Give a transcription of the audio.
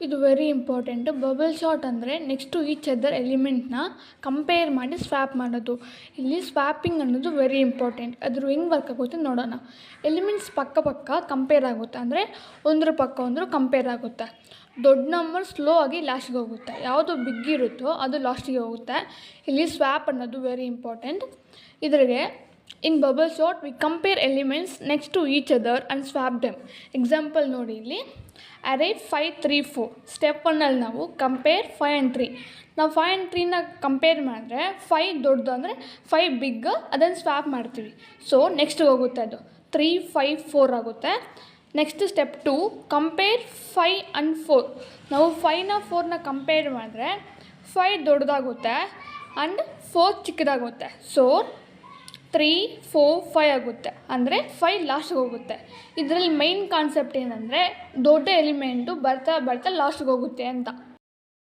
ಇದು very important. Bubble sort ಅಂದರೆ next to each other ಎಲಿಮೆಂಟ್ನ ಕಂಪೇರ್ ಮಾಡಿ ಸ್ವ್ಯಾಪ್ ಮಾಡೋದು. ಇಲ್ಲಿ ಸ್ವ್ಯಾಪಿಂಗ್ ಅನ್ನೋದು ವೆರಿ ಇಂಪಾರ್ಟೆಂಟ್. ಅದ್ರ ಹೆಂಗೆ ವರ್ಕ್ ಆಗುತ್ತೆ ನೋಡೋಣ. ಎಲಿಮೆಂಟ್ಸ್ ಪಕ್ಕ ಕಂಪೇರ್ ಆಗುತ್ತೆ, ಅಂದರೆ ಒಂದ್ರ ಪಕ್ಕ ಒಂದರು ಕಂಪೇರ್ ಆಗುತ್ತೆ. ದೊಡ್ಡ ನಂಬರ್ ಸ್ಲೋ ಆಗಿ ಲಾಸ್ಟಿಗೆ ಹೋಗುತ್ತೆ, ಯಾವುದು ಬಿಗ್ ಇರುತ್ತೋ ಅದು ಲಾಸ್ಟಿಗೆ ಹೋಗುತ್ತೆ. ಇಲ್ಲಿ ಸ್ವ್ಯಾಪ್ ಅನ್ನೋದು ವೆರಿ ಇಂಪಾರ್ಟೆಂಟ್. ಇದ್ರಿಗೆ in bubble sort we compare elements next to each other and swap them. Example ನೋಡಿ, ಇಲ್ಲಿ ಅರೇ 5, 3, 4 ಸ್ಟೆಪ್ 1ಅಲ್ಲಿ ನಾವು ಕಂಪೇರ್ 5 and 3. ನಾವು 5 and 3ನ ಕಂಪೇರ್ ಮಾಡಿದ್ರೆ 5 ದೊಡ್ಡದು ಅಂದರೆ 5 ಬಿಗ್, ಅದನ್ನು ಸ್ವ್ಯಾಪ್ ಮಾಡ್ತೀವಿ. ಸೊ ನೆಕ್ಸ್ಟ್ ಹೋಗುತ್ತೆ, ಅದು 3, 5, 4 ಆಗುತ್ತೆ. Next step 2 compare 5 and 4. ನಾವು 5ನ 4ನ ಕಂಪೇರ್ ಮಾಡಿದ್ರೆ 5 ದೊಡ್ಡದಾಗುತ್ತೆ ಆ್ಯಂಡ್ 4 ಚಿಕ್ಕದಾಗುತ್ತೆ. ಸೊ 3, 4, 5 ಆಗುತ್ತೆ, ಅಂದರೆ 5 ಲಾಸ್ಟಿಗೆ ಹೋಗುತ್ತೆ. ಇದರಲ್ಲಿ ಮೈನ್ ಕಾನ್ಸೆಪ್ಟ್ ಏನಂದರೆ ದೊಡ್ಡ ಎಲಿಮೆಂಟು ಬರ್ತಾ ಲಾಸ್ಟಿಗೆ ಹೋಗುತ್ತೆ ಅಂತ.